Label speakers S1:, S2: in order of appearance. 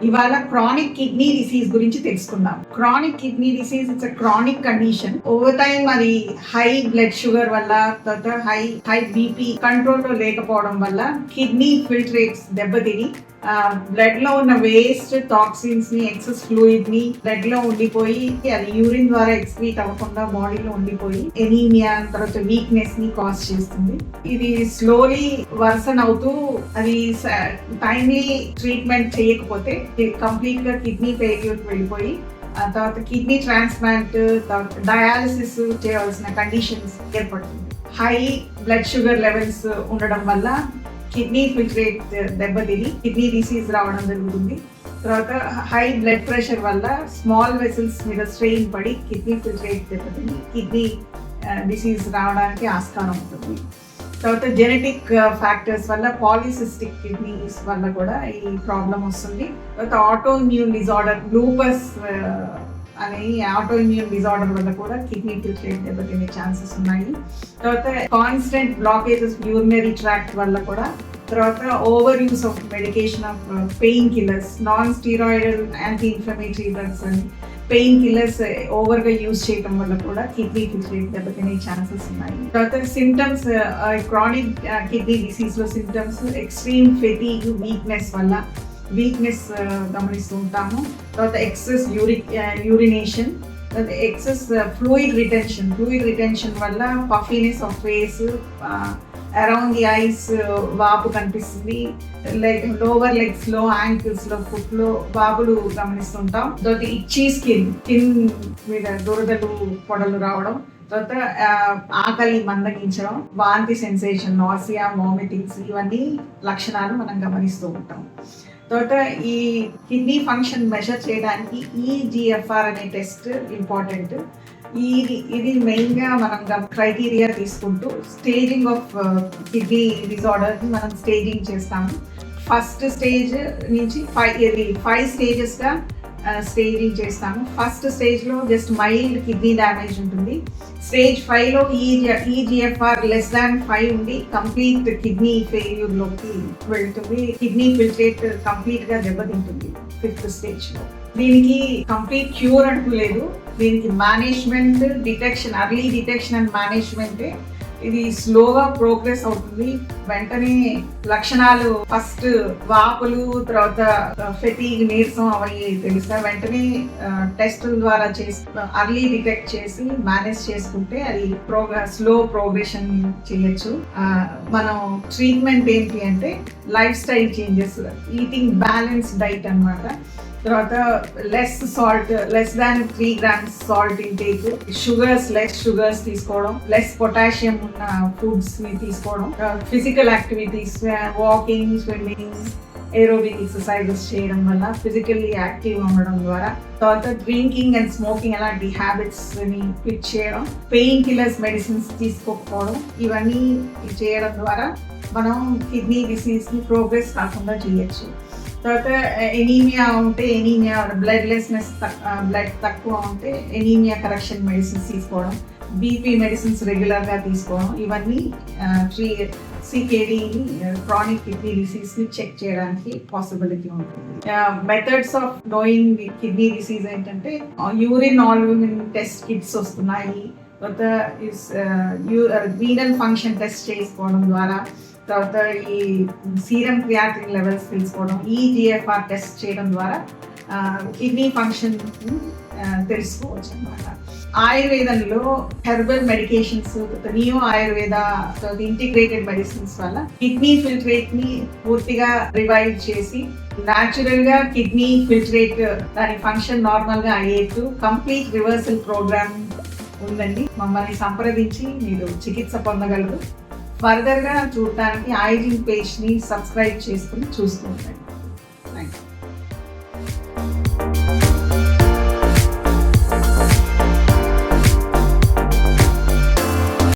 S1: ఇవాళ chronic kidney disease గురించి తెలుసుకుందాం. Chronic kidney disease it's a chronic condition. Over time అది హై బ్లడ్ షుగర్ వల్ల, తర్వాత హై బీపీ కంట్రోల్లో లేకపోవడం వల్ల కిడ్నీ ఫిల్టరేట్స్ దెబ్బతిని బ్లడ్ లో ఉన్న వేస్ట్ టాక్సిన్స్ ని, ఎక్సెస్ ఫ్లూయిడ్ ని బ్లడ్ లో ఉండిపోయి అది యూరిన్ ద్వారా ఎక్స్క్రీట్ అవ్వకుండా బాడీలో ఉండిపోయి ఎనీమియా, తర్వాత వీక్నెస్ ని కాజ్ చేస్తుంది. ఇది స్లోలీ వర్సన్ అవుతూ అది టైమ్లీ ట్రీట్మెంట్ చేయకపోతే కంప్లీట్ గా కిడ్నీ ఫెయిల్యూర్ వెళ్ళిపోయి తర్వాత కిడ్నీ ట్రాన్స్ప్లాంట్, డయాలసిస్ చేయవలసిన కండిషన్స్ ఏర్పడుతుంది. హై బ్లడ్ షుగర్ లెవెల్స్ ఉండడం వల్ల కిడ్నీ ఫిల్టరేట్ దెబ్బతిని కిడ్నీ డిసీజ్ రావడం జరుగుతుంది. తర్వాత హై బ్లడ్ ప్రెషర్ వల్ల స్మాల్ వెసల్స్ మీద స్ట్రెయిన్ పడి కిడ్నీ ఫిల్టరేట్ దెబ్బతిని కిడ్నీ డిసీజ్ రావడానికి ఆస్కారం ఉంటుంది. తర్వాత జెనెటిక్ ఫ్యాక్టర్స్ వల్ల పాలిసిస్టిక్ కిడ్నీస్ వల్ల కూడా ఈ ప్రాబ్లం వస్తుంది. తర్వాత ఆటో ఇమ్యూన్ డిజార్డర్, లూపస్ అనే ఆటో ఇమ్యూన్ డిజార్డర్ వల్ల కూడా కిడ్నీ ఫిల్టరేట్ దెబ్బతినే ఛాన్సెస్ ఉన్నాయి. తర్వాత కాన్స్టెంట్ బ్లాకేజెస్ యూరినరీ ట్రాక్ట్ వల్ల కూడా, తర్వాత over use of medication of pain killers, non steroidal anti inflammatory drugs అని పెయిన్ కిల్లర్స్ ఓవర్గా యూజ్ చేయడం వల్ల కూడా కిడ్నీ ఫిల్టరేట్ దెబ్బతినే ఛాన్సెస్ ఉన్నాయి. తర్వాత సిమ్టమ్స్, క్రానిక్ కిడ్నీ డిసీజ్ లో సిమ్టమ్స్ ఎక్స్ట్రీమ్ ఫెటీగ్, వీక్నెస్ వల్ల వీక్నెస్ గమనిస్తూ ఉంటాము. తర్వాత ఎక్సెస్ యూరినేషన్, తర్వాత ఎక్సెస్ ఫ్లూయిడ్ రిటెన్షన్ వల్ల puffiness of face, around the ice వాపు కనిపిస్తుంది. లోవర్ లెగ్స్ లో, యాంకిల్స్ లో, ఫుట్ లో వాపులు గమనిస్తుంటాం. తర్వాత ఇచ్చీ స్కిన్ మీద దురదలు, పొడలు రావడం, తర్వాత ఆకలి మందగించడం, వాంతి సెన్సేషన్, నాసియా, వామిటింగ్స్, ఇవన్నీ లక్షణాలు మనం గమనిస్తూ ఉంటాం. తర్వాత ఈ కిడ్నీ ఫంక్షన్ మెజర్ చేయడానికి ఈజిఎఫ్ఆర్ అనే టెస్ట్ ఇంపార్టెంట్. ఇది మెయిన్గా మనం క్రైటీరియా తీసుకుంటూ స్టేజింగ్ ఆఫ్ కిడ్నీ డిజార్డర్ని మనం స్టేజింగ్ చేస్తాము. ఫస్ట్ స్టేజ్ నుంచి 5 స్టేజెస్గా స్టేజింగ్ చేస్తాము. ఫస్ట్ స్టేజ్లో జస్ట్ మైల్డ్ కిడ్నీ డ్యామేజ్ ఉంటుంది. స్టేజ్ 5లో ఈజిఎఫ్ఆర్ <5 ఉండి కంప్లీట్ కిడ్నీ ఫెయిల్యూర్లోకి వెళ్తుంది. కిడ్నీ ఫిల్టరేట్ కంప్లీట్గా దెబ్బతింటుంది 5th స్టేజ్లో. దీనికి కంప్లీట్ క్యూర్ అంటూ లేదు. దీనికి management, early detection and management ఇది స్లోగా ప్రోగ్రెస్ అవుతుంది. వెంటనే లక్షణాలు ఫస్ట్ వాపులు, తర్వాత ఫెటీగ్, నీరసం అవి తెలుస్తాయి. వెంటనే టెస్టుల ద్వారా అర్లీ డిటెక్ట్ చేసి మేనేజ్ చేసుకుంటే అది స్లో ప్రోగ్రెషన్ చేయొచ్చు. మనం ట్రీట్మెంట్ ఏంటి అంటే life style changes, eating balance diet అన్నమాట. తర్వాత less than 3 grams salt intake, less sugars తీసుకోవడం, లెస్ పొటాషియం ఉన్న ఫుడ్స్ ని తీసుకోవడం, physical activities, walking, swimming, aerobic exercises చేయడం వల్ల ఫిజికల్లీ యాక్టివ్ ఉండడం ద్వారా, తర్వాత డ్రింకింగ్ అండ్ స్మోకింగ్ అలాంటి హ్యాబిట్స్ ని క్విట్ చేయడం, పెయిన్ కిల్లర్స్ మెడిసిన్స్ తీసుకోకపోవడం, ఇవన్నీ చేయడం ద్వారా మనం కిడ్నీ డిసీజ్ ని ప్రోగ్రెస్ కాకుండా చేయొచ్చు. తర్వాత ఎనీమియా ఉంటే బ్లడ్ తక్కువ ఉంటే ఎనీమియా కరెక్షన్ మెడిసిన్స్ తీసుకోవడం, బీపీ మెడిసిన్స్ రెగ్యులర్గా తీసుకోవడం, ఇవన్నీ సికేడీని, క్రానిక్ కిడ్నీ డిసీజ్ని చెక్ చేయడానికి పాసిబిలిటీ ఉంటుంది. Methods of knowing kidney disease ఏంటంటే యూరిన్ ఆల్బుమిన్ టెస్ట్ కిట్స్ వస్తున్నాయి. తర్వాత రీనల్ ఫంక్షన్ టెస్ట్ చేసుకోవడం ద్వారా, తర్వాత ఈ సీరం క్రియాటిన్ లెవెల్స్ తెలుసుకోవడం, ఈజిఎఫ్ఆర్ టెస్ట్ చేయడం ద్వారా కిడ్నీ ఫంక్షన్ తెలుసుకోవచ్చు అన్నమాట. ఆయుర్వేదంలో herbal medications, neo Ayurveda, integrated medicines వల్ల కిడ్నీ ఫిల్టరేట్ ని పూర్తిగా రివైవ్ చేసి న్యాచురల్ గా కిడ్నీ ఫిల్టరేట్ దాని ఫంక్షన్ నార్మల్ గా అయ్యేట్టు కంప్లీట్ రివర్సల్ ప్రోగ్రామ్ ఉందండి. మమ్మల్ని సంప్రదించి మీరు చికిత్స పొందగలరు. ఫర్దర్గా చూడటానికి ఐజిన్ పేజ్ని సబ్స్క్రైబ్ చేసుకుని చూస్తూ ఉండండి. Thank you.